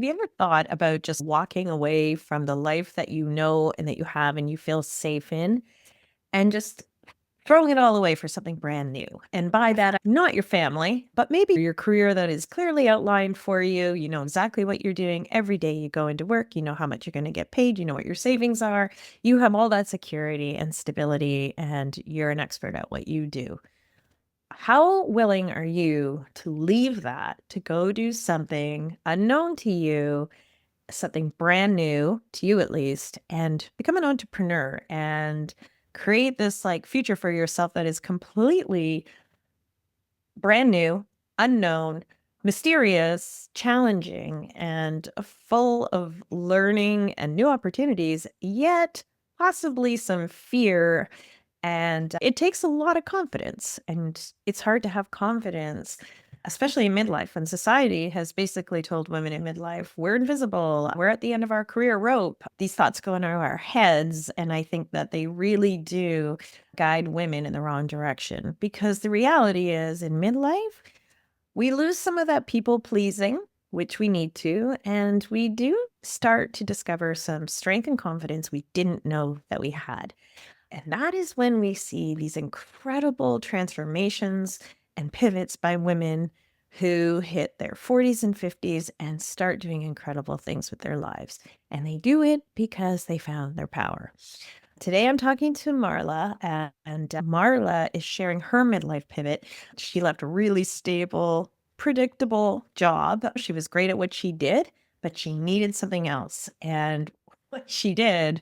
Have you ever thought about just walking away from the life that you know and that you have and you feel safe in and just throwing it all away for something brand new? And by that, not your family, but maybe your career that is clearly outlined for you. You know exactly what you're doing every day you go into work. You know how much you're going to get paid. You know what your savings are. You have all that security and stability, and you're an expert at what you do. How willing are you to leave that to go do something unknown to you, something brand new to you at least, and become an entrepreneur and create this like future for yourself that is completely brand new, unknown, mysterious, challenging, and full of learning and new opportunities, yet possibly some fear, and it takes a lot of confidence. And it's hard to have confidence, especially in midlife. And society has basically told women in midlife, we're invisible, we're at the end of our career rope. These thoughts go into our heads. And I think that they really do guide women in the wrong direction, because the reality is in midlife, we lose some of that people pleasing, which we need to, and we do start to discover some strength and confidence we didn't know that we had. And that is when we see these incredible transformations and pivots by women who hit their 40s and 50s and start doing incredible things with their lives. And they do it because they found their power. Today, I'm talking to Marla, and Marla is sharing her midlife pivot. She left a really stable, predictable job. She was great at what she did, but she needed something else. And what she did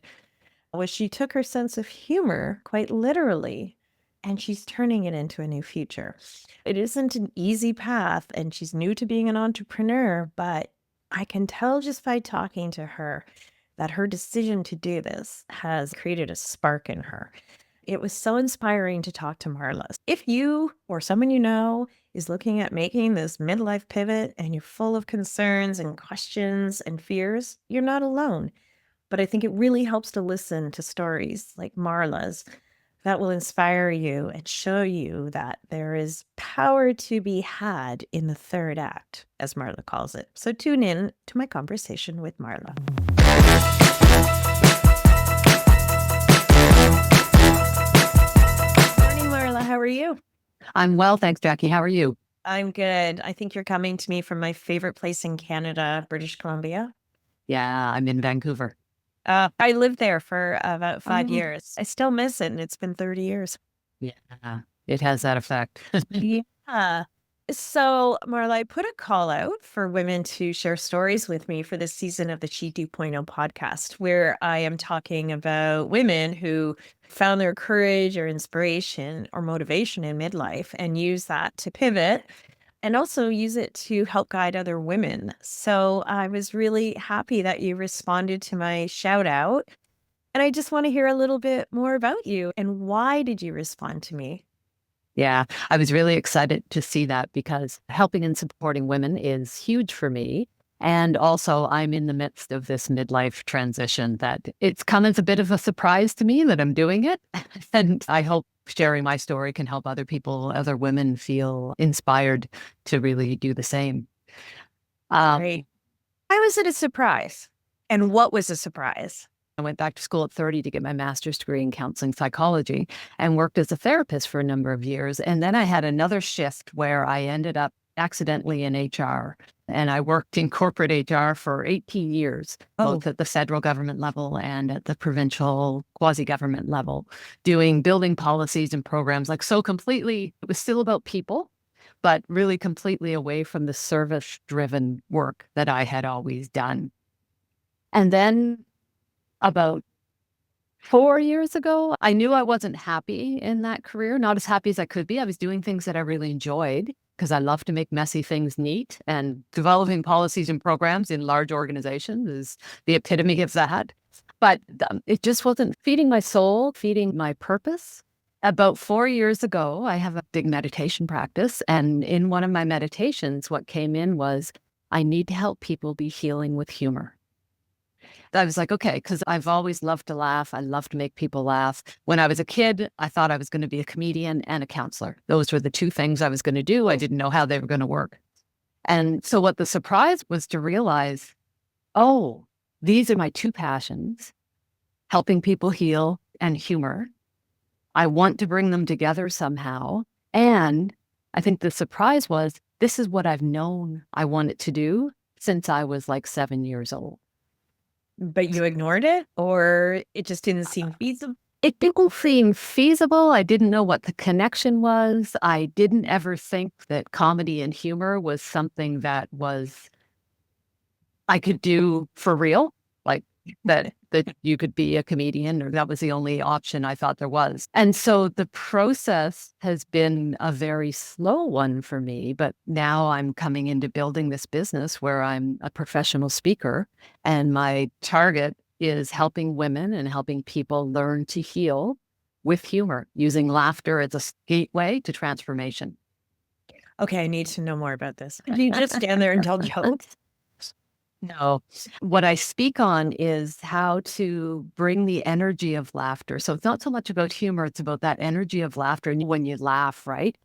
was she took her sense of humor quite literally, and she's turning it into a new future. It isn't an easy path, and she's new to being an entrepreneur, but I can tell just by talking to her that her decision to do this has created a spark in her. It was so inspiring to talk to Marla. If you or someone you know is looking at making this midlife pivot and you're full of concerns and questions and fears, you're not alone. But I think it really helps to listen to stories like Marla's that will inspire you and show you that there is power to be had in the third act, as Marla calls it. So tune in to my conversation with Marla. Morning, Marla. How are you? I'm well, thanks, Jackie. How are you? I'm good. I think you're coming to me from my favorite place in Canada, British Columbia. Yeah, I'm in Vancouver. I lived there for about 5 years. Oh, I still miss it, and it's been 30 years. yeah, it has that effect. Yeah. So, Marla, I put a call out for women to share stories with me for this season of the She 2.0 podcast, where I am talking about women who found their courage or inspiration or motivation in midlife and use that to pivot and also use it to help guide other women. So, I was really happy that you responded to my shout out. And I just want to hear a little bit more about you and why did you respond to me? Yeah, I was really excited to see that because helping and supporting women is huge for me. And also, I'm in the midst of this midlife transition that it's come as a bit of a surprise to me that I'm doing it. And I hope sharing my story can help other people, other women feel inspired to really do the same. Great. Why was it a surprise? And what was a surprise? I went back to school at 30 to get my master's degree in counseling psychology and worked as a therapist for a number of years. And then I had another shift where I ended up accidentally in HR. And I worked in corporate HR for 18 years, both at the federal government level and at the provincial quasi-government level, building policies and programs, like so completely, it was still about people, but really completely away from the service-driven work that I had always done. And then about 4 years ago, I knew I wasn't happy in that career, not as happy as I could be. I was doing things that I really enjoyed because I love to make messy things neat, and developing policies and programs in large organizations is the epitome of that. But it just wasn't feeding my soul, feeding my purpose. About 4 years ago, I have a big meditation practice. And in one of my meditations, what came in was, I need to help people be healing with humor. I was like, okay, because I've always loved to laugh. I love to make people laugh. When I was a kid, I thought I was going to be a comedian and a counselor. Those were the two things I was going to do. I didn't know how they were going to work. And so what the surprise was to realize Oh, these are my two passions, helping people heal and humor. I want to bring them together somehow. And I think the surprise was this is what I've known I wanted to do since I was like 7 years old. But you ignored it, or it just didn't seem feasible? It didn't seem feasible. I didn't know what the connection was. I didn't ever think that comedy and humor was something that was I could do for real, like that you could be a comedian, or that was the only option I thought there was. And so the process has been a very slow one for me, but now I'm coming into building this business where I'm a professional speaker, and my target is helping women and helping people learn to heal with humor, using laughter as a gateway to transformation. Okay, I need to know more about this. Do you just stand there and tell jokes? No, what I speak on is how to bring the energy of laughter. So it's not so much about humor, it's about that energy of laughter. And when you laugh, right,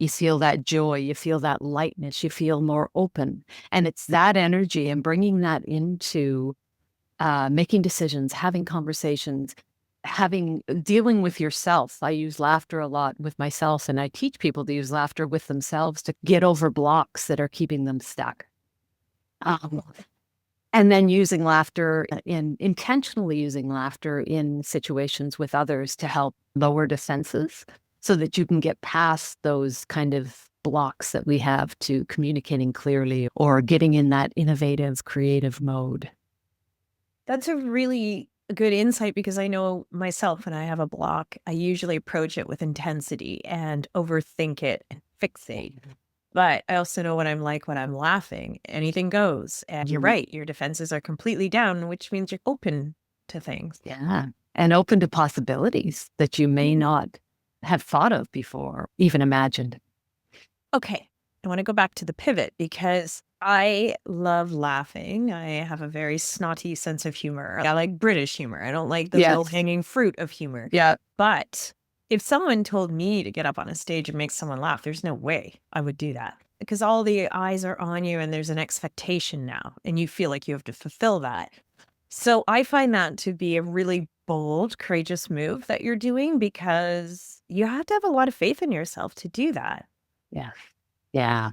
you feel that joy, you feel that lightness, you feel more open. And it's that energy and bringing that into making decisions, having conversations, dealing with yourself. I use laughter a lot with myself, and I teach people to use laughter with themselves to get over blocks that are keeping them stuck. Um, and then using laughter intentionally using laughter in situations with others to help lower defenses so that you can get past those kind of blocks that we have to communicating clearly or getting in that innovative, creative mode. That's a really good insight, because I know myself when I have a block, I usually approach it with intensity and overthink it and fixate. But I also know what I'm like when I'm laughing. Anything goes. And you're Mhm. right, your defenses are completely down, which means you're open to things. Yeah. And open to possibilities that you may Mhm. not have thought of before, even imagined. Okay. I want to go back to the pivot because I love laughing. I have a very snotty sense of humor. I like British humor. I don't like the low Yes. hanging fruit of humor. Yeah. But if someone told me to get up on a stage and make someone laugh, there's no way I would do that, because all the eyes are on you and there's an expectation now, and you feel like you have to fulfill that. So I find that to be a really bold, courageous move that you're doing, because you have to have a lot of faith in yourself to do that. Yeah. Yeah.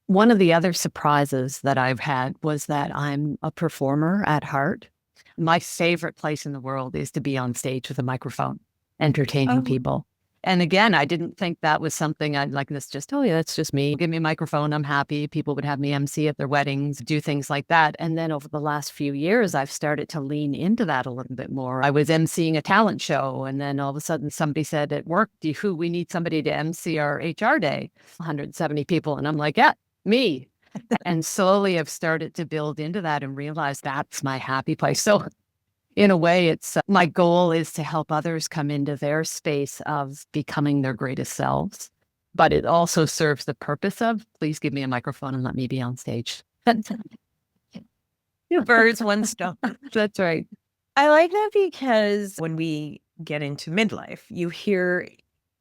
One of the other surprises that I've had was that I'm a performer at heart. My favorite place in the world is to be on stage with a microphone, entertaining Oh, people. And again, I didn't think that was something I'd like this just, oh yeah, that's just me. Give me a microphone. I'm happy. People would have me MC at their weddings, do things like that. And then over the last few years, I've started to lean into that a little bit more. I was MCing a talent show, and then all of a sudden somebody said at work, we need somebody to MC our HR day, 170 people. And I'm like, yeah, me. And slowly I've started to build into that and realize that's my happy place. So in a way, it's my goal is to help others come into their space of becoming their greatest selves. But it also serves the purpose of, please give me a microphone and let me be on stage. two birds, one stone. That's right. I like that because when we get into midlife, you hear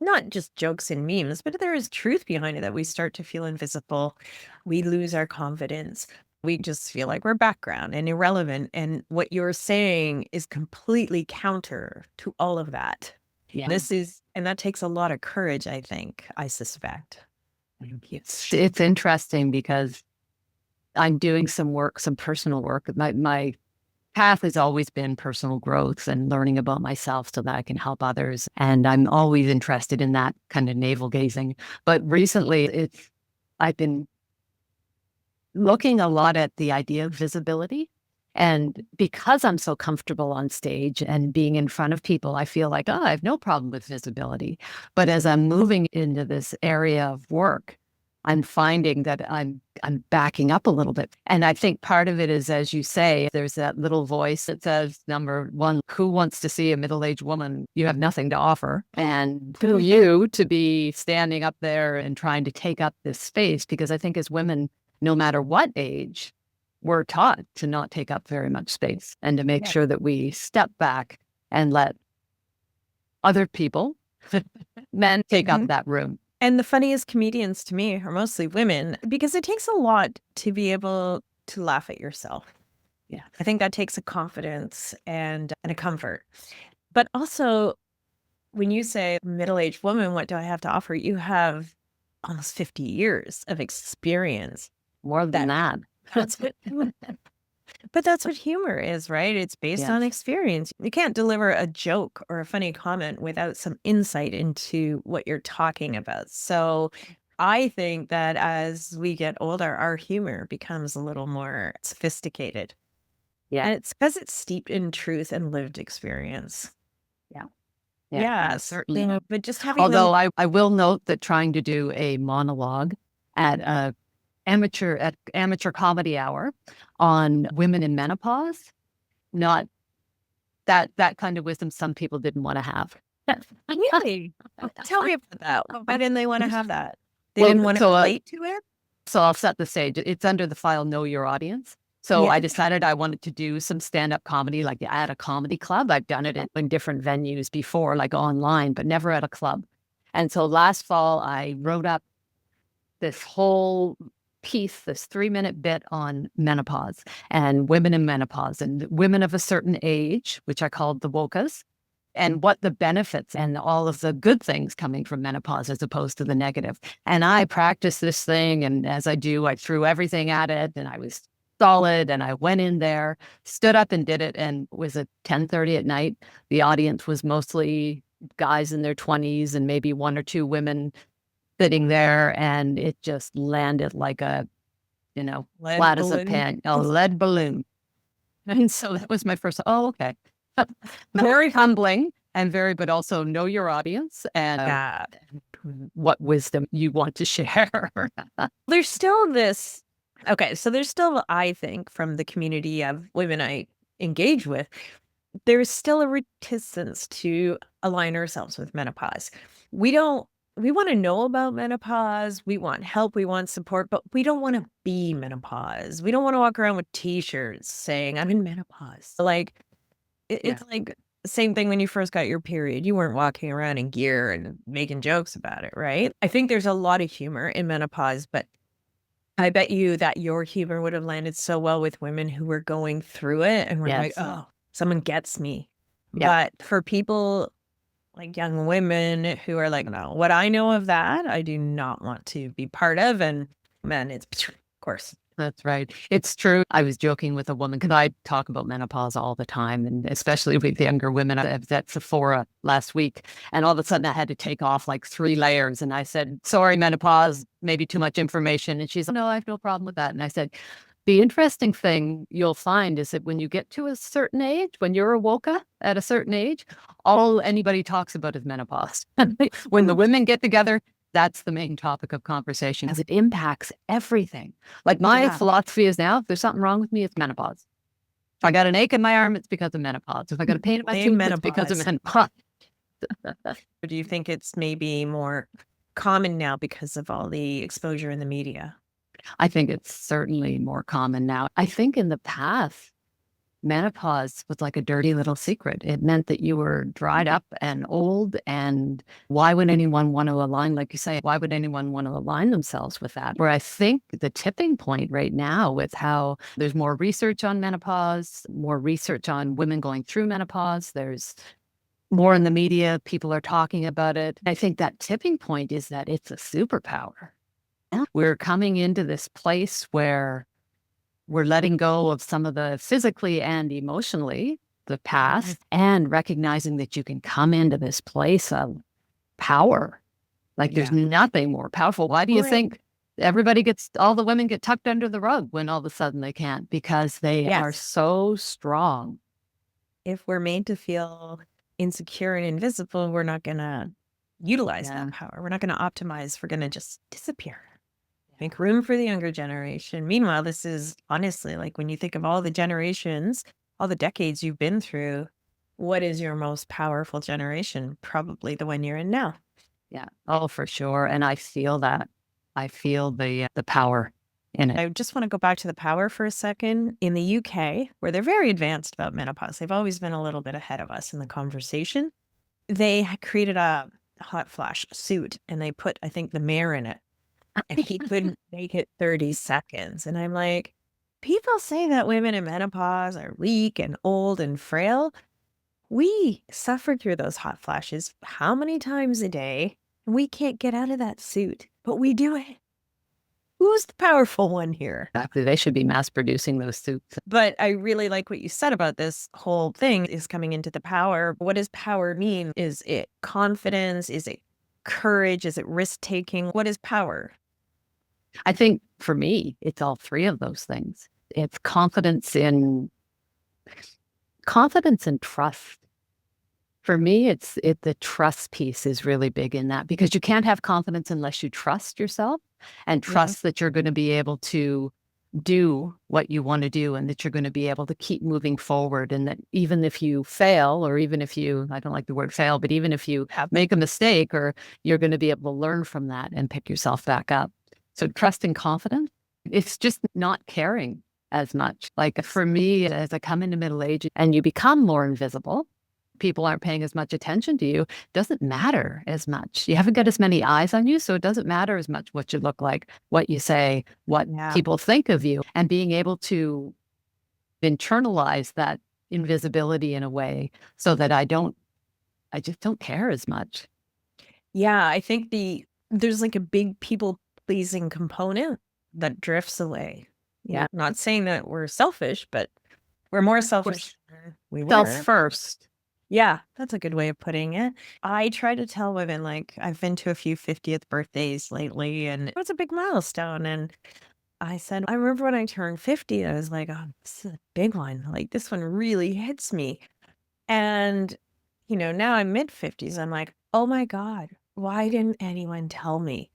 not just jokes and memes, but there is truth behind it, that we start to feel invisible. We lose our confidence. We just feel like we're background and irrelevant. And what you're saying is completely counter to all of that. Yeah. And that takes a lot of courage, I think, I suspect. Thank you. It's interesting because I'm doing some work, some personal work. My path has always been personal growth and learning about myself so that I can help others. And I'm always interested in that kind of navel gazing. But recently I've been looking a lot at the idea of visibility. And because I'm so comfortable on stage and being in front of people, I feel like, oh, I have no problem with visibility. But as I'm moving into this area of work, I'm finding that I'm backing up a little bit. And I think part of it is, as you say, there's that little voice that says, number one, who wants to see a middle-aged woman? You have nothing to offer. And for you to be standing up there and trying to take up this space, because I think as women, no matter what age, we're taught to not take up very much space and to make sure that we step back and let other people, men, take up Mhm. that room. And the funniest comedians to me are mostly women, because it takes a lot to be able to laugh at yourself. Yeah. I think that takes a confidence and a comfort. But also, when you say middle-aged woman, what do I have to offer? You have almost 50 years of experience. More than That that. that's what but that's what humor is, right? It's based on Yes. experience. You can't deliver a joke or a funny comment without some insight into what you're talking about. So I think that as we get older, our humor becomes a little more sophisticated. Yeah. And it's because it's steeped in truth and lived experience. Yeah. Yeah. Yes. Certainly. But just having them Although I will note that trying to do a monologue at a amateur comedy hour on women in menopause, not that kind of wisdom some people didn't want to have. really tell me about that. Why didn't they want to have that? They Well, didn't want to relate to it? so I'll set the stage. It's under the file Know Your Audience. So Yeah. I decided I wanted to do some stand-up comedy, like at a comedy club. I've done it in different venues before, like online, but never at a club. And so last fall, I wrote up this whole piece, this 3-minute bit on menopause and women in menopause and women of a certain age, which I called the wokas, and what the benefits and all of the good things coming from menopause as opposed to the negative. And I practiced this thing. And as I do, I threw everything at it and I was solid and I went in there, stood up and did it. And it was at 10:30 at night. The audience was mostly guys in their 20s and maybe one or two women sitting there. And it just landed like a, Lead flat as a balloon. pan, a lead balloon. And so that was my first, oh, okay. Very humbling and but also know your audience and Yeah. what wisdom you want to share. There's still this okay, so there's still, I think, from the community of women I engage with, there's still a reticence to align ourselves with menopause. We don't we wanna know about menopause, we want help, we want support, but we don't wanna be menopause. We don't wanna walk around with T-shirts saying, "I'm in menopause." Like, Yeah. it's like the same thing when you first got your period. You weren't walking around in gear and making jokes about it, right? I think there's a lot of humor in menopause, but I bet you that your humor would have landed so well with women who were going through it and were like, Yes. "Oh, someone gets me." Yeah. But for people like young women who are like, "No, what I know of that, I do not want to be part of." And man, it's of course. That's right. It's true. I was joking with a woman because I talk about menopause all the time, and especially with younger women. I was at Sephora last week, and all of a sudden I had to take off like 3 layers. And I said, "Sorry, menopause, maybe too much information." And she's like, "No, I have no problem with that." And I said, "The interesting thing you'll find is that when you get to a certain age, when you're a woka at a certain age, all anybody talks about is menopause. When the women get together, that's the main topic of conversation as it impacts everything. Like my Yeah. philosophy is now, if there's something wrong with me, it's menopause. If I got an ache in my arm, it's because of menopause. If I got a pain in my Blame tooth, it's because of menopause. menopause." Or do you think it's maybe more common now because of all the exposure in the media? I think it's certainly more common now. I think in the past, menopause was like a dirty little secret. It meant that you were dried up and old. And why would anyone want to align, like you say, why would anyone want to align themselves with that? Where I think the tipping point right now with how there's more research on menopause, more research on women going through menopause, there's more in the media, people are talking about it. I think that tipping point is that it's a superpower. We're coming into this place where we're letting go of some of the physically and emotionally, the past, and recognizing that you can come into this place of power. Like there's Yeah. nothing more powerful. Why do you Right. think all the women get tucked under the rug when all of a sudden they can't? Because they are Yes. so strong. If we're made to feel insecure and invisible, we're not gonna utilize Yeah. that power. We're not gonna optimize. We're gonna just disappear. Make room for the younger generation. Meanwhile, this is honestly like when you think of all the generations, all the decades you've been through, what is your most powerful generation? Probably the one you're in now. Yeah. Oh, for sure. And I feel that. I feel the power in it. I just want to go back to the power for a second. In the UK, where they're very advanced about menopause, they've always been a little bit ahead of us in the conversation. They had created a hot flash suit and they put, I think, the mayor in it and he couldn't make it 30 seconds. And I'm like, People say that women in menopause are weak and old and frail. We suffer through those hot flashes how many times a day? And we can't get out of that suit, but we do it. Who's the powerful one here? Exactly. They should be mass producing those suits. But I really like what you said about this whole thing is coming into the power. What does power mean? Is it confidence? Is it courage? Is it risk taking? What is power? I think for me, it's all three of those things. It's confidence and trust. For me, the trust piece is really big in that, because you can't have confidence unless you trust yourself and Yeah. trust that you're going to be able to do what you want to do, and that you're going to be able to keep moving forward. And that even if you fail, or even if you, I don't like the word fail, but even if you make a mistake, or you're going to be able to learn from that and pick yourself back up. So trust and confidence. It's just not caring as much. Like for me, as I come into middle age and you become more invisible, people aren't paying as much attention to you, doesn't matter as much. You haven't got as many eyes on you, so it doesn't matter as much what you look like, what you say, what people think of you. And being able to internalize that invisibility in a way so that I just don't care as much. Yeah, I think there's like a big people pleasing component that drifts away. Yeah. Not saying that we're selfish, but we're more selfish than we were. Self first. Yeah, that's a good way of putting it. I try to tell women, like, I've been to a few 50th birthdays lately, and it was a big milestone. And I said, I remember when I turned 50, I was like, oh, this is a big one. Like, this one really hits me. And, now I'm mid 50s. I'm like, oh my God, why didn't anyone tell me?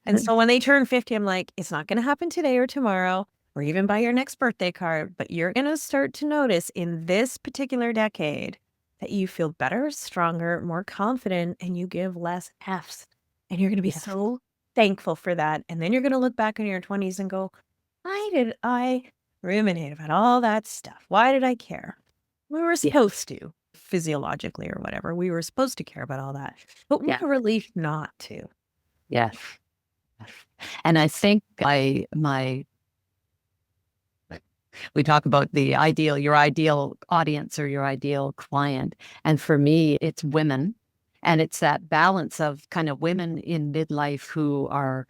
And so when they turn 50, I'm like, it's not going to happen today or tomorrow, or even by your next birthday card, but you're going to start to notice in this particular decade that you feel better, stronger, more confident, and you give less Fs. And you're going to be so thankful for that. And then you're going to look back in your 20s and go, why did I ruminate about all that stuff? Why did I care? We were supposed to, physiologically or whatever. We were supposed to care about all that. But what a relief not to. Yes. And I think we talk about your ideal audience or your ideal client. And for me, it's women. And it's that balance of kind of women in midlife who are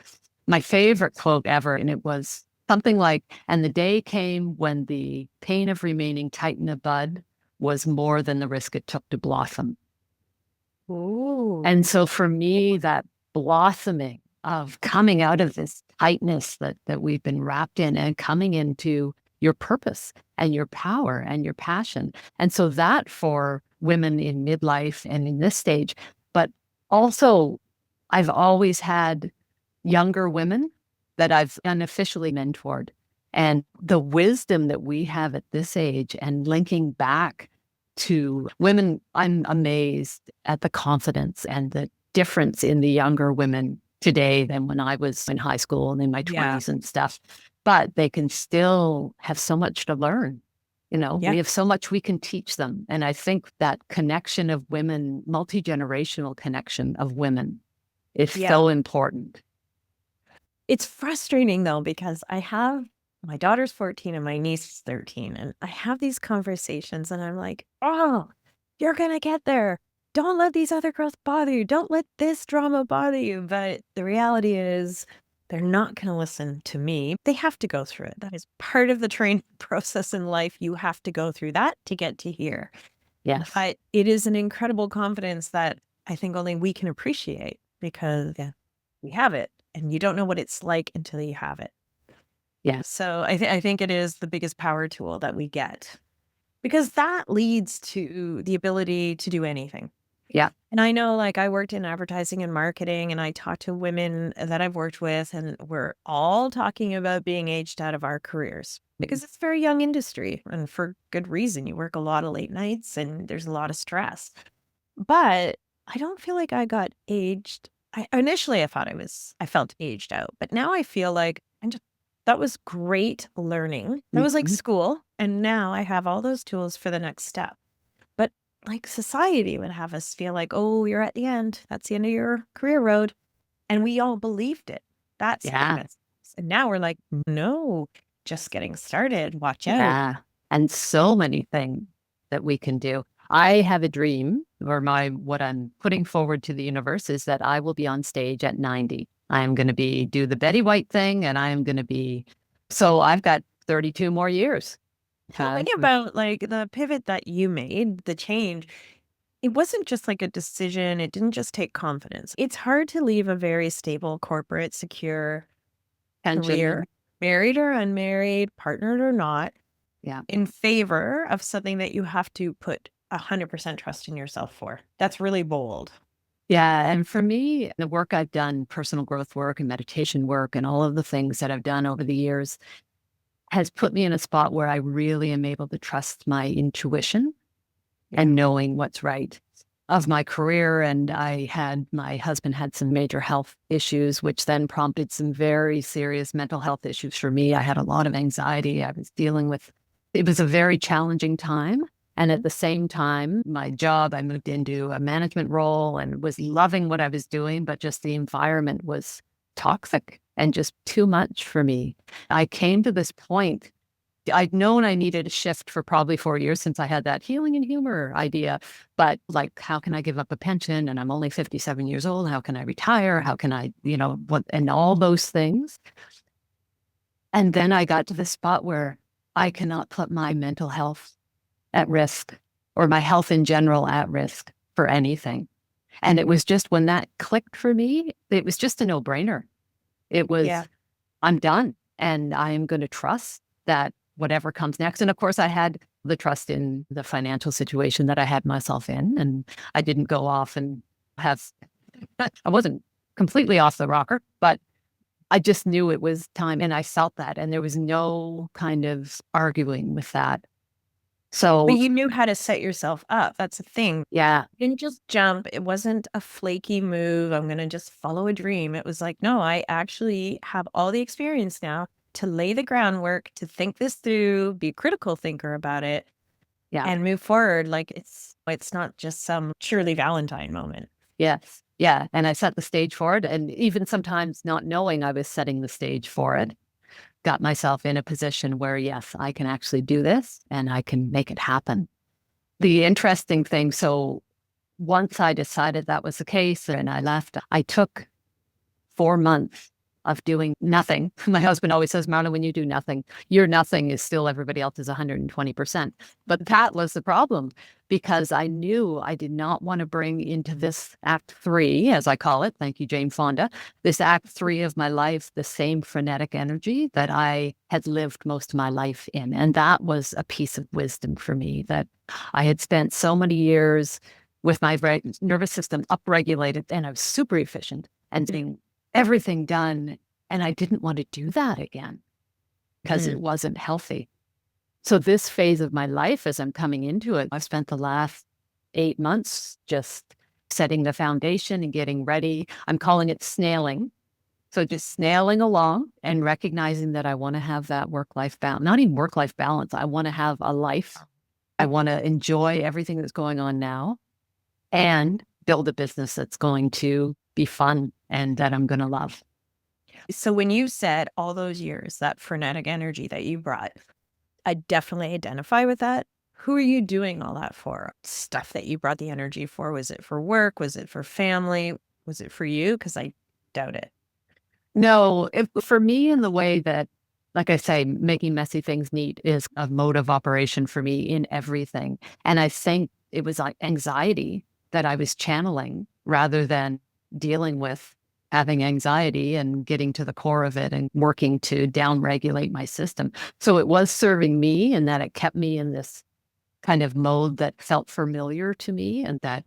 my favorite quote ever. And it was something like, and the day came when the pain of remaining tight in a bud was more than the risk it took to blossom. Ooh. And so for me, that blossoming of coming out of this tightness that we've been wrapped in and coming into your purpose and your power and your passion. And so that for women in midlife and in this stage, but also I've always had younger women that I've unofficially mentored. And the wisdom that we have at this age and linking back to women, I'm amazed at the confidence and the difference in the younger women today than when I was in high school and in my 20s and stuff. But they can still have so much to learn. We have so much we can teach them. And I think that connection of women, multi-generational connection of women is so important. It's frustrating though, because I have my daughter's 14 and my niece is 13. And I have these conversations and I'm like, oh, you're going to get there. Don't let these other girls bother you. Don't let this drama bother you. But the reality is they're not going to listen to me. They have to go through it. That is part of the training process in life. You have to go through that to get to here. Yes. But it is an incredible confidence that I think only we can appreciate because we have it. And you don't know what it's like until you have it. Yeah. So I think it is the biggest power tool that we get because that leads to the ability to do anything. Yeah. And I know, like, I worked in advertising and marketing and I talked to women that I've worked with, and we're all talking about being aged out of our careers because it's a very young industry and for good reason. You work a lot of late nights and there's a lot of stress. But I don't feel like I got aged. Initially, I thought I felt aged out, but now I feel like that was great learning. That was like school. And now I have all those tools for the next step. But like society would have us feel like, oh, you're at the end. That's the end of your career road. And we all believed it. That's famous. And now we're like, no, just getting started. Watch out. Yeah. And so many things that we can do. I have a dream, or what I'm putting forward to the universe is that I will be on stage at 90. I am going to do the Betty White thing, and I am going to so I've got 32 more years. Tell me about like the pivot that you made, the change. It wasn't just like a decision. It didn't just take confidence. It's hard to leave a very stable, corporate, secure Pension. career, married or unmarried, partnered or not, Yeah. in favor of something that you have to put 100% trust in yourself for. That's really bold. Yeah. And for me, the work I've done, personal growth work and meditation work, and all of the things that I've done over the years has put me in a spot where I really am able to trust my intuition and knowing what's right of my career. And my husband had some major health issues, which then prompted some very serious mental health issues for me. I had a lot of anxiety. I was dealing with, it was a very challenging time. And at the same time, my job, I moved into a management role and was loving what I was doing, but just the environment was toxic and just too much for me. I came to this point. I'd known I needed a shift for probably 4 years since I had that healing and humor idea. But like, how can I give up a pension? And I'm only 57 years old. How can I retire? How can I, and all those things. And then I got to the spot where I cannot put my mental health at risk or my health in general at risk for anything. And it was just when that clicked for me, it was just a no-brainer. It was, I'm done. And I am going to trust that whatever comes next. And of course, I had the trust in the financial situation that I had myself in. And I didn't go off and I wasn't completely off the rocker, but I just knew it was time. And I felt that. And there was no kind of arguing with that. So, but you knew how to set yourself up. That's the thing. yeah. You didn't just jump. It wasn't a flaky move. I'm going to just follow a dream. It was like, no, I actually have all the experience now to lay the groundwork, to think this through, be a critical thinker about it, and move forward. Like it's not just some Shirley Valentine moment. Yes. Yeah. And I set the stage for it. And even sometimes not knowing I was setting the stage for it, got myself in a position where, yes, I can actually do this and I can make it happen. The interesting thing, so once I decided that was the case and I left, I took 4 months of doing nothing. My husband always says, Marla, when you do nothing, your nothing is still everybody else's 120%. But that was the problem because I knew I did not want to bring into this act 3, as I call it, thank you, Jane Fonda, this act 3 of my life, the same frenetic energy that I had lived most of my life in. And that was a piece of wisdom for me, that I had spent so many years with my nervous system upregulated and I was super efficient and getting everything done. And I didn't want to do that again because it wasn't healthy. So this phase of my life, as I'm coming into it, I've spent the last 8 months just setting the foundation and getting ready. I'm calling it snailing. So just snailing along and recognizing that I want to have that work-life balance, not even work-life balance. I want to have a life. I want to enjoy everything that's going on now and build a business that's going to be fun and that I'm going to love. So when you said all those years, that frenetic energy that you brought, I definitely identify with that. Who are you doing all that for? Stuff that you brought the energy for. Was it for work? Was it for family? Was it for you? Because I doubt it. No, for me, in the way that, like I say, making messy things neat is a mode of operation for me in everything. And I think it was like anxiety that I was channeling rather than dealing with having anxiety and getting to the core of it and working to downregulate my system. So it was serving me and that it kept me in this kind of mode that felt familiar to me and that,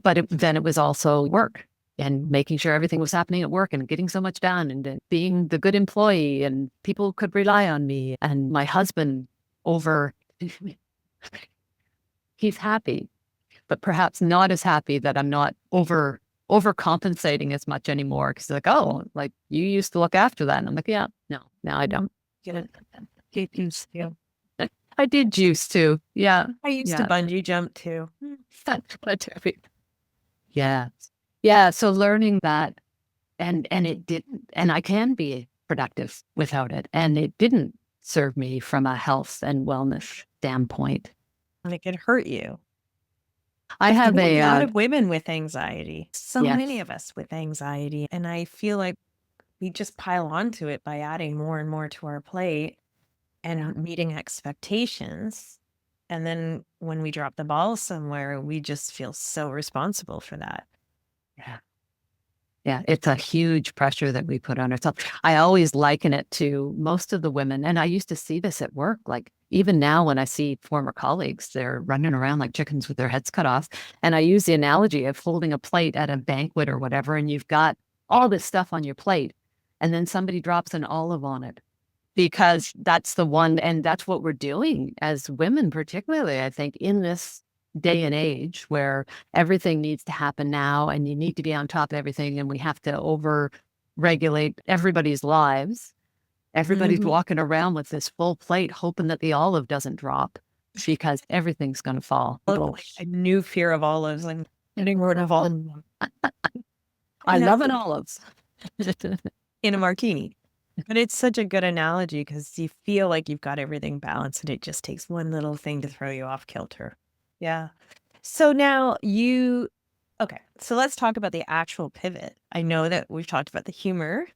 but then it was also work and making sure everything was happening at work and getting so much done and being the good employee and people could rely on me. And my husband he's happy, but perhaps not as happy that I'm not overcompensating as much anymore. Because like, oh, like you used to look after that. And I'm like, yeah, no, now I don't. I did used to. Yeah. I used to bungee jump too. That's what I do. Yeah. Yeah. So learning that and it didn't, and I can be productive without it. And it didn't serve me from a health and wellness standpoint. And it could hurt you. I have A lot a, of women with anxiety, so yes, many of us with anxiety. And I feel like we just pile onto it by adding more and more to our plate and meeting expectations. And then when we drop the ball somewhere, we just feel so responsible for that. yeah. Yeah, it's a huge pressure that we put on ourselves. I always liken it to most of the women, and I used to see this at work. Like even now, when I see former colleagues, they're running around like chickens with their heads cut off. And I use the analogy of holding a plate at a banquet or whatever, and you've got all this stuff on your plate, and then somebody drops an olive on it because that's the one, and that's what we're doing as women, particularly, I think, in this day and age where everything needs to happen now and you need to be on top of everything and we have to over regulate everybody's lives. Everybody's Mhm. walking around with this full plate hoping that the olive doesn't drop because everything's going to fall. Oh, a new fear of olives and getting rid of all of them. I And love that's an olive. in a martini. But it's such a good analogy because you feel like you've got everything balanced and it just takes one little thing to throw you off kilter. Yeah. So now okay, so let's talk about the actual pivot. I know that we've talked about the humor,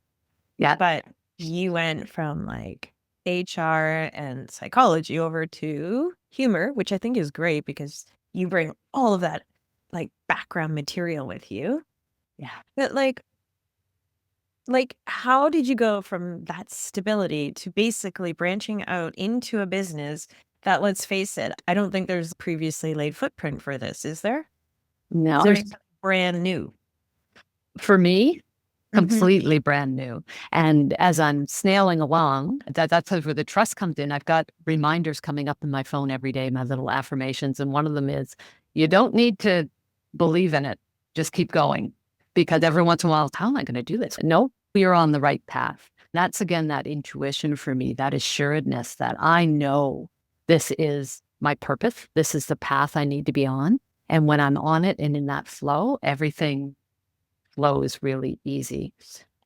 Yeah. but you went from like HR and psychology over to humor, which I think is great because you bring all of that like background material with you. Yeah. But like how did you go from that stability to basically branching out into a business that, let's face it, I don't think there's previously laid footprint for this, is there? No, There's brand new. for me, Mhm. completely brand new. And as I'm snailing along, that's where the trust comes in. I've got reminders coming up in my phone every day, my little affirmations. And one of them is, you don't need to believe in it. Just keep going. Because every once in a while, how am I going to do this? No, you're on the right path. That's again, that intuition for me, that assuredness that I know this is my purpose. This is the path I need to be on. And when I'm on it and in that flow, everything flows really easy.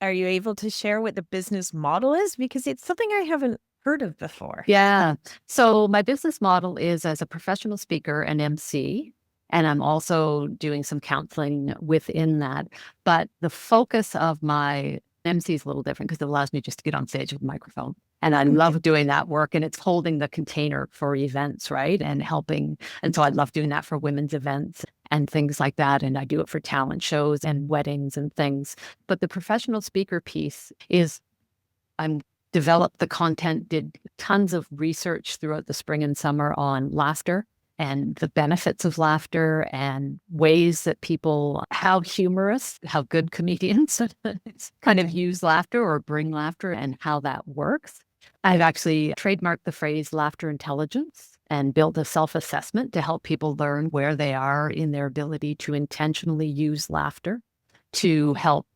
Are you able to share what the business model is? Because it's something I haven't heard of before. Yeah. So my business model is as a professional speaker and MC, and I'm also doing some counseling within that. But the focus of my MC is a little different because it allows me just to get on stage with a microphone. And I Okay. love doing that work, and it's holding the container for events, right? And helping. And so I love doing that for women's events and things like that. And I do it for talent shows and weddings and things. But the professional speaker piece is I'm developed the content, did tons of research throughout the spring and summer on laughter and the benefits of laughter and ways that people, how humorous, how good comedians kind of use laughter or bring laughter and how that works. I've actually trademarked the phrase laughter intelligence and built a self-assessment to help people learn where they are in their ability to intentionally use laughter to help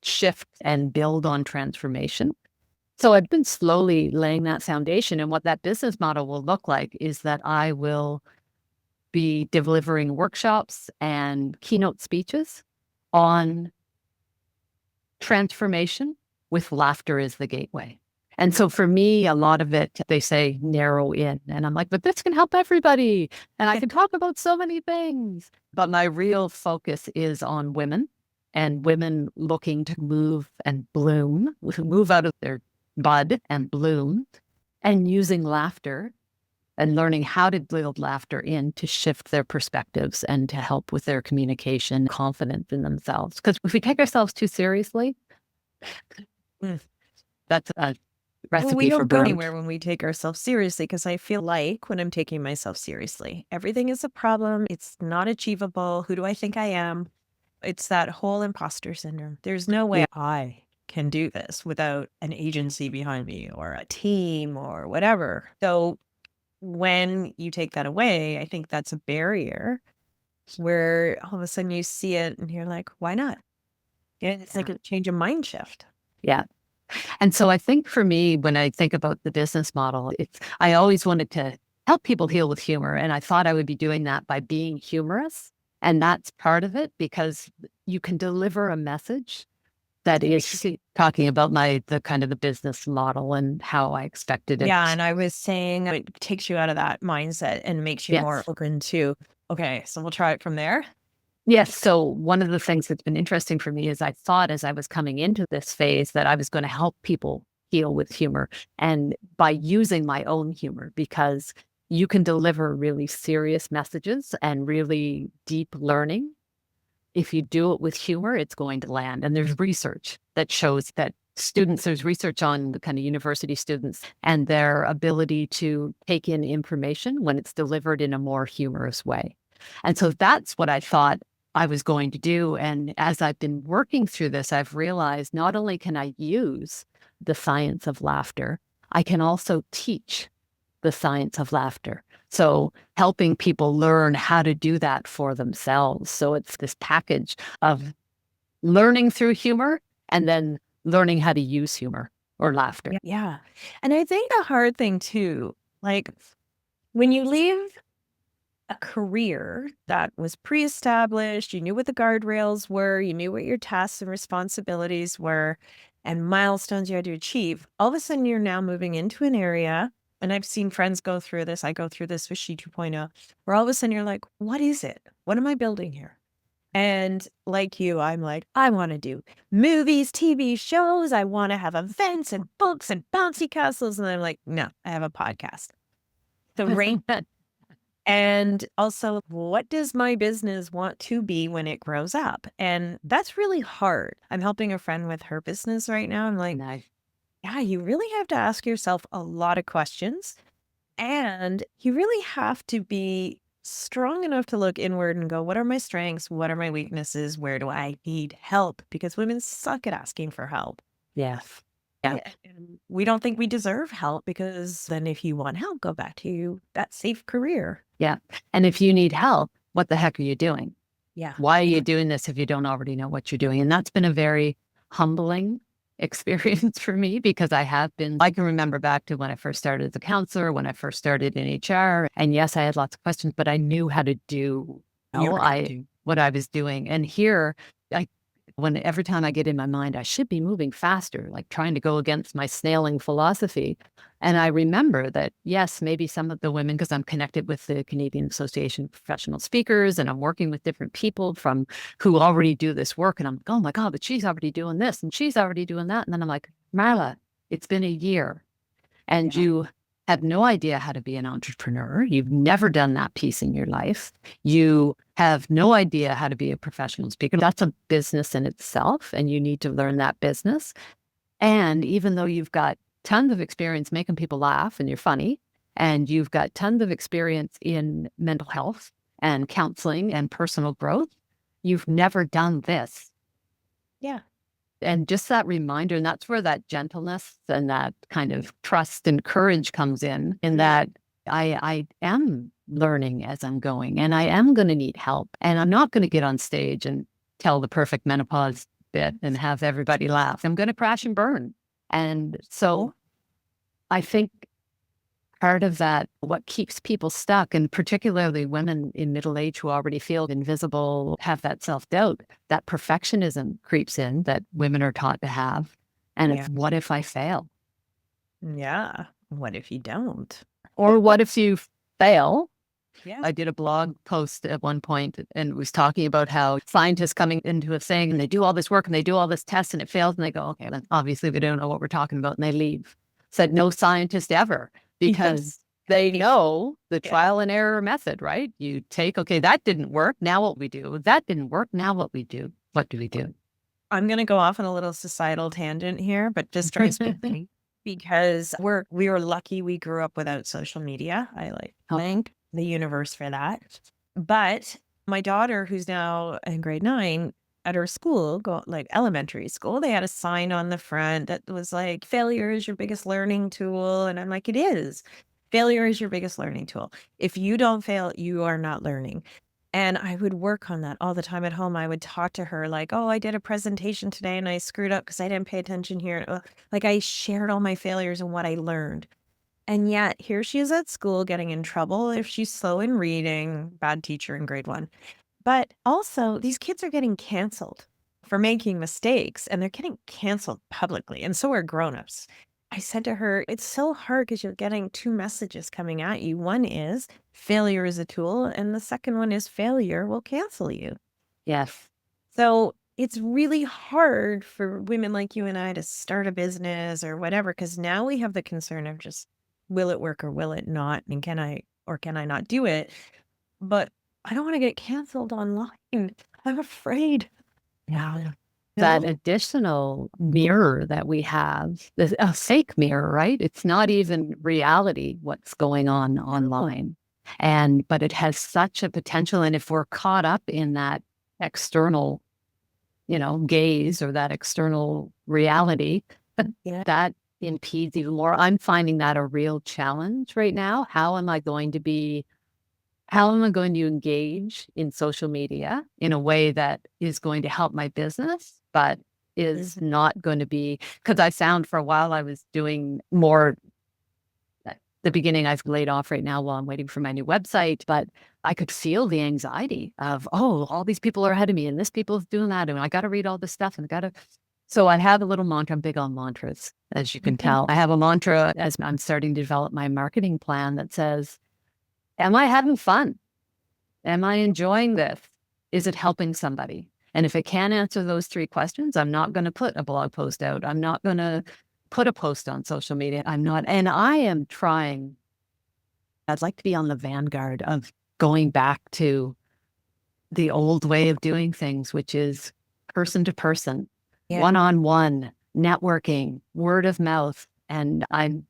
shift and build on transformation. So I've been slowly laying that foundation. And what that business model will look like is that I will be delivering workshops and keynote speeches on transformation with laughter as the gateway. And so for me, a lot of it, they say narrow in. And I'm like, but this can help everybody. And I can talk about so many things. But my real focus is on women and women looking to move and bloom, move out of their bud and bloom, and using laughter and learning how to build laughter in to shift their perspectives and to help with their communication, confidence in themselves. Because if we take ourselves too seriously, Mm. that's a Well, we recipe for don't go burnout. anywhere when we take ourselves seriously because I feel like when I'm taking myself seriously, everything is a problem. It's not achievable. Who do I think I am? It's that whole imposter syndrome. There's no way Yeah. I can do this without an agency behind me or a team or whatever. So when you take that away, I think that's a barrier where all of a sudden you see it and you're like, why not? Yeah, it's like a change of mind shift. Yeah. And so I think for me, when I think about the business model, I always wanted to help people heal with humor. And I thought I would be doing that by being humorous. And that's part of it because you can deliver a message that is talking about the kind of the business model and how I expected it. Yeah. And I was saying it takes you out of that mindset and makes you more Yes. open to, okay, so we'll try it from there. Yes. So one of the things that's been interesting for me is I thought as I was coming into this phase that I was going to help people heal with humor and by using my own humor, because you can deliver really serious messages and really deep learning. If you do it with humor, it's going to land. And there's research that shows that there's research on the kind of university students and their ability to take in information when it's delivered in a more humorous way. And so that's what I thought I was going to do. And as I've been working through this, I've realized not only can I use the science of laughter, I can also teach the science of laughter. So helping people learn how to do that for themselves. So it's this package of learning through humor and then learning how to use humor or laughter. Yeah. And I think a hard thing too, like when you leave a career that was pre-established, you knew what the guardrails were, you knew what your tasks and responsibilities were, and milestones you had to achieve. All of a sudden, you're now moving into an area, and I've seen friends go through this. I go through this with She 2.0, where all of a sudden you're like, what is it? What am I building here? And like you, I'm like, I want to do movies, TV shows. I want to have events and books and bouncy castles. And I'm like, no, I have a podcast. So right. And also, what does my business want to be when it grows up? And that's really hard. I'm helping a friend with her business right now. I'm like, Nice. yeah, you really have to ask yourself a lot of questions. And you really have to be strong enough to look inward and go, what are my strengths? What are my weaknesses? Where do I need help? Because women suck at asking for help. Yes. Yeah. And we don't think we deserve help because then if you want help, go back to that safe career. Yeah. And if you need help, what the heck are you doing? Yeah. Why are you doing this if you don't already know what you're doing? And that's been a very humbling experience for me because I can remember back to when I first started as a counselor, when I first started in HR. And yes, I had lots of questions, but I knew how to do what I was doing. And here, every time I get in my mind, I should be moving faster, like trying to go against my snailing philosophy. And I remember that, yes, maybe some of the women, because I'm connected with the Canadian Association of Professional Speakers and I'm working with different people who already do this work. And I'm like, oh my God, but she's already doing this and she's already doing that. And then I'm like, Marla, it's been a year and you have no idea how to be an entrepreneur. You've never done that piece in your life. You have no idea how to be a professional speaker. That's a business in itself, and you need to learn that business. And even though you've got tons of experience making people laugh and you're funny, and you've got tons of experience in mental health and counseling and personal growth, you've never done this. Yeah. And just that reminder, and that's where that gentleness and that kind of trust and courage comes in that I am learning as I'm going and I am going to need help. And I'm not going to get on stage and tell the perfect menopause bit and have everybody laugh. I'm going to crash and burn. And so I think part of that, what keeps people stuck, and particularly women in middle age who already feel invisible, have that self-doubt, that perfectionism creeps in that women are taught to have. And it's, what if I fail? Yeah. What if you don't? Or what if you fail? Yeah. I did a blog post at one point and was talking about how scientists coming into a thing and they do all this work and they do all this tests and it fails and they go, okay, then obviously we don't know what we're talking about and they leave. Said no scientist ever. Because they know the trial and error method, right? You take, okay, that didn't work. Now what we do? That didn't work. Now what we do? What do we do? I'm going to go off on a little societal tangent here, but just transparently, because we were lucky we grew up without social media. I thank the universe for that. But my daughter, who's now in grade 9, at her school, elementary school, they had a sign on the front that was like, failure is your biggest learning tool. And I'm like, it is. Failure is your biggest learning tool. If you don't fail, you are not learning. And I would work on that all the time at home. I would talk to her like, oh, I did a presentation today and I screwed up because I didn't pay attention here. Like I shared all my failures and what I learned. And yet here she is at school getting in trouble if she's slow in reading, bad teacher in grade 1. But also these kids are getting canceled for making mistakes, and they're getting canceled publicly, and so are grown-ups. I said to her, "It's so hard because you're getting 2 messages coming at you. One is failure is a tool, and the second one is failure will cancel you." Yes. So it's really hard for women like you and I to start a business or whatever, because now we have the concern of just, will it work or will it not? And can I not do it? But I don't want to get canceled online. I'm afraid. Yeah. You That know? additional mirror that we have, a fake mirror, right? It's not even reality what's going on online. But it has such a potential. And if we're caught up in that external, gaze or that external reality, Yeah. that impedes even more. I'm finding that a real challenge right now. How am I going to engage in social media in a way that is going to help my business, but is not going to be, because I found for a while I was doing more at the beginning. I've laid off right now while I'm waiting for my new website, but I could feel the anxiety of, oh, all these people are ahead of me and this people's doing that. And I got to read all this stuff and so I have a little mantra. I'm big on mantras, as you can tell. I have a mantra as I'm starting to develop my marketing plan that says, am I having fun? Am I enjoying this? Is it helping somebody? And if it can't answer those 3 questions, I'm not going to put a blog post out. I'm not going to put a post on social media. I'm not. And I am trying. I'd like to be on the vanguard of going back to the old way of doing things, which is person to person, Yeah. one-on-one, networking, word of mouth. And I'm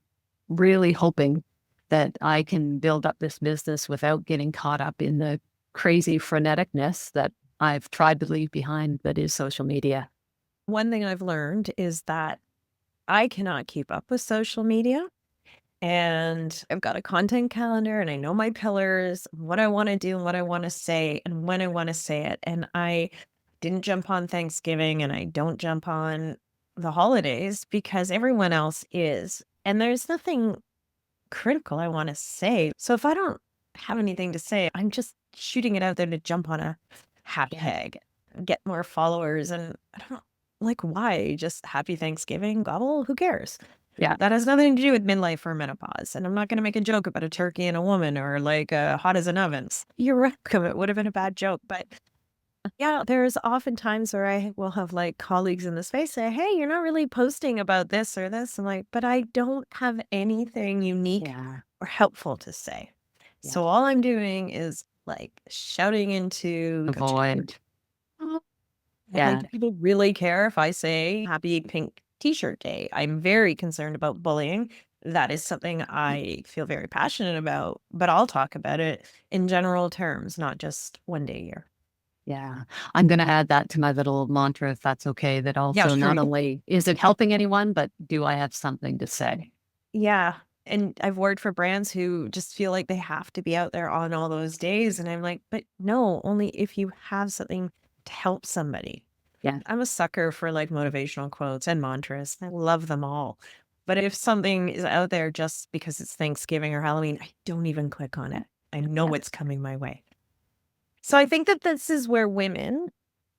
really hoping that I can build up this business without getting caught up in the crazy freneticness that I've tried to leave behind that is social media. One thing I've learned is that I cannot keep up with social media. And I've got a content calendar and I know my pillars, what I want to do and what I want to say and when I want to say it. And I didn't jump on Thanksgiving and I don't jump on the holidays because everyone else is. And there's nothing critical I want to say. So if I don't have anything to say, I'm just shooting it out there to jump on a hashtag, get more followers. And I don't know, like, why? Just happy Thanksgiving, gobble? Who cares? Yeah. That has nothing to do with midlife or menopause. And I'm not going to make a joke about a turkey and a woman or like hot as an oven. You're welcome. It would have been a bad joke. But yeah, there's often times where I will have like colleagues in the space say, "Hey, you're not really posting about this or this." I'm like, but I don't have anything unique Yeah. or helpful to say. Yeah. So all I'm doing is like shouting into the Avoid. yeah. Yeah. Like, people really care if I say happy pink t-shirt day. I'm very concerned about bullying. That is something I feel very passionate about, but I'll talk about it in general terms, not just one day a year. Yeah. I'm going to add that to my little mantra, if that's okay, that Yeah, also sure. not only is it helping anyone, but do I have something to say? Yeah. And I've worked for brands who just feel like they have to be out there on all those days. And I'm like, but no, only if you have something to help somebody. Yeah. I'm a sucker for like motivational quotes and mantras. I love them all. But if something is out there just because it's Thanksgiving or Halloween, I don't even click on it. I know it's coming my way. So I think that this is where women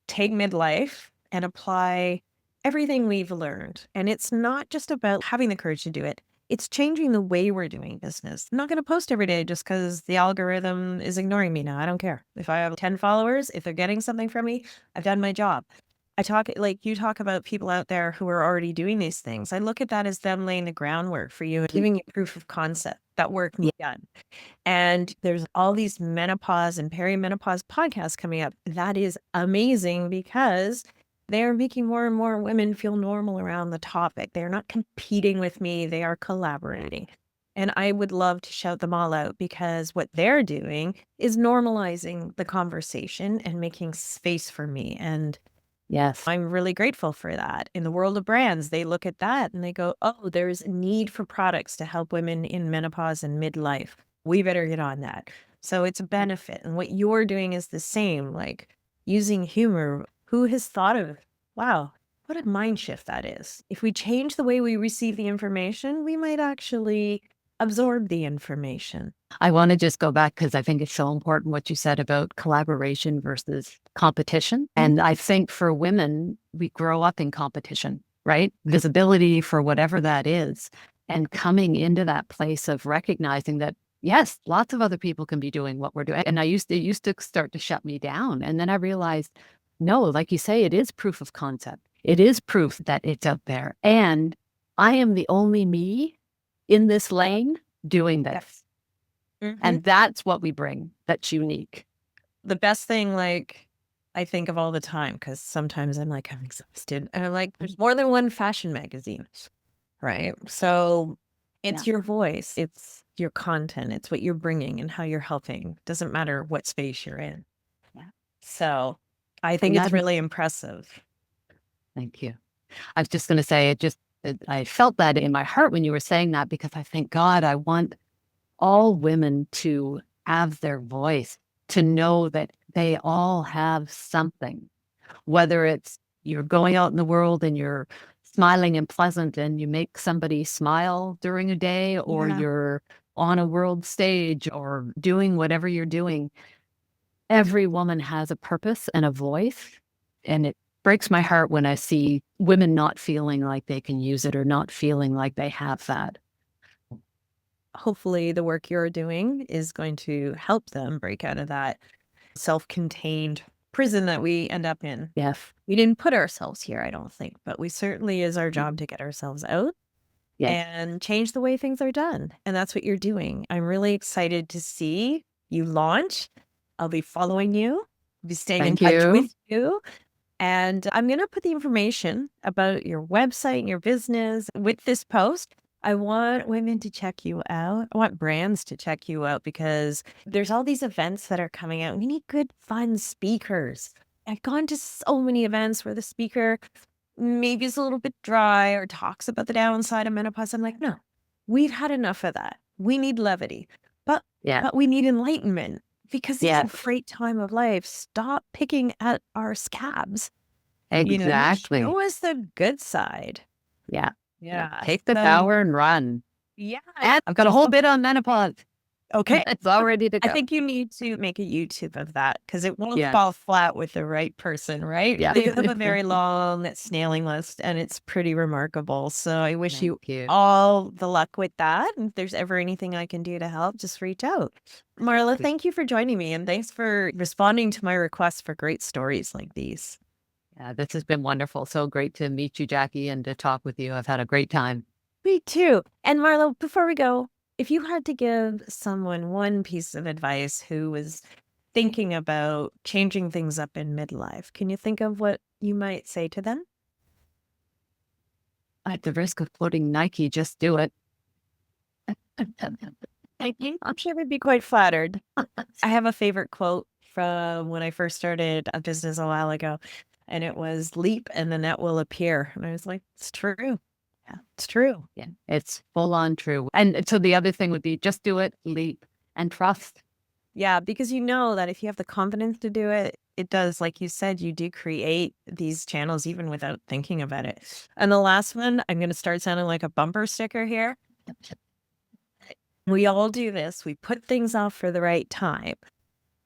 take midlife and apply everything we've learned. And it's not just about having the courage to do it. It's changing the way we're doing business. I'm not going to post every day just because the algorithm is ignoring me now. I don't care. If I have 10 followers, if they're getting something from me, I've done my job. I talk like you talk about people out there who are already doing these things. I look at that as them laying the groundwork for you and giving you proof of concept that work can be done. And there's all these menopause and perimenopause podcasts coming up. That is amazing because they're making more and more women feel normal around the topic. They're not competing with me, they are collaborating. And I would love to shout them all out because what they're doing is normalizing the conversation and making space for me. And Yes. I'm really grateful for that. In the world of brands, they look at that and they go, oh, there's a need for products to help women in menopause and midlife. We better get on that. So it's a benefit. And what you're doing is the same, like using humor. Who has thought of, wow, what a mind shift that is? If we change the way we receive the information, we might actually absorb the information. I want to just go back because I think it's so important what you said about collaboration versus competition. And I think for women, we grow up in competition, right? Visibility for whatever that is. And coming into that place of recognizing that, yes, lots of other people can be doing what we're doing. And it used to start to shut me down. And then I realized, no, like you say, it is proof of concept. It is proof that it's out there. And I am the only me in this lane doing this. And that's what we bring that's unique. The best thing, like, I think of all the time, because sometimes I'm like, I'm exhausted. And I'm like, there's more than one fashion magazine, right? So it's your voice, it's your content, it's what you're bringing and how you're helping. Doesn't matter what space you're in. Yeah. So I think it's really impressive. Thank you. I was just going to say, I felt that in my heart when you were saying that, because I think, God, I want all women to have their voice, to know that they all have something, whether it's you're going out in the world and you're smiling and pleasant and you make somebody smile during a day, or you're on a world stage or doing whatever you're doing. Every woman has a purpose and a voice. And it breaks my heart when I see women not feeling like they can use it or not feeling like they have that. Hopefully the work you're doing is going to help them break out of that self-contained prison that we end up in. Yes. We didn't put ourselves here, I don't think, but we certainly is our job to get ourselves out and change the way things are done. And that's what you're doing. I'm really excited to see you launch. I'll be following you, be staying in touch with you. And I'm going to put the information about your website and your business with this post. I want women to check you out. I want brands to check you out, because there's all these events that are coming out. We need good, fun speakers. I've gone to so many events where the speaker maybe is a little bit dry or talks about the downside of menopause. I'm like, no, we've had enough of that. We need levity, but we need enlightenment, because it's a great time of life. Stop picking at our scabs. Exactly. Show us the good side. Yeah. Yeah. Take the power and run. Yeah. And I've got a whole bit on menopause. Okay. It's all ready to go. I think you need to make a YouTube of that, because it won't fall flat with the right person, right? Yeah. You have a very long snailing list, and it's pretty remarkable. So I wish you all the luck with that. And if there's ever anything I can do to help, just reach out. Marla, thank you for joining me, and thanks for responding to my requests for great stories like these. Yeah, this has been wonderful. So great to meet you, Jackie, and to talk with you. I've had a great time. Me too. And Marla, before we go, if you had to give someone one piece of advice who was thinking about changing things up in midlife, can you think of what you might say to them? At the risk of quoting Nike, just do it. I'm sure we'd be quite flattered. I have a favorite quote from when I first started a business a while ago, and it was, leap and the net will appear. And I was like, it's true. Yeah, it's true. Yeah, it's full on true. And so the other thing would be just do it, leap, and trust. Yeah, because you know that if you have the confidence to do it, it does, like you said, you do create these channels even without thinking about it. And the last one, I'm going to start sounding like a bumper sticker here. We all do this. We put things off for the right time.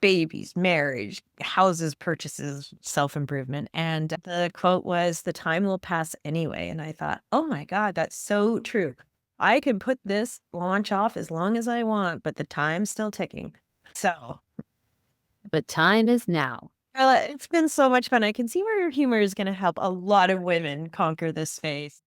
Babies, marriage, houses, purchases, self-improvement. And the quote was, the time will pass anyway. And I thought, oh my God, that's so true. I can put this launch off as long as I want, but the time's still ticking. So. But time is now. Carla, it's been so much fun. I can see where your humor is going to help a lot of women conquer this phase.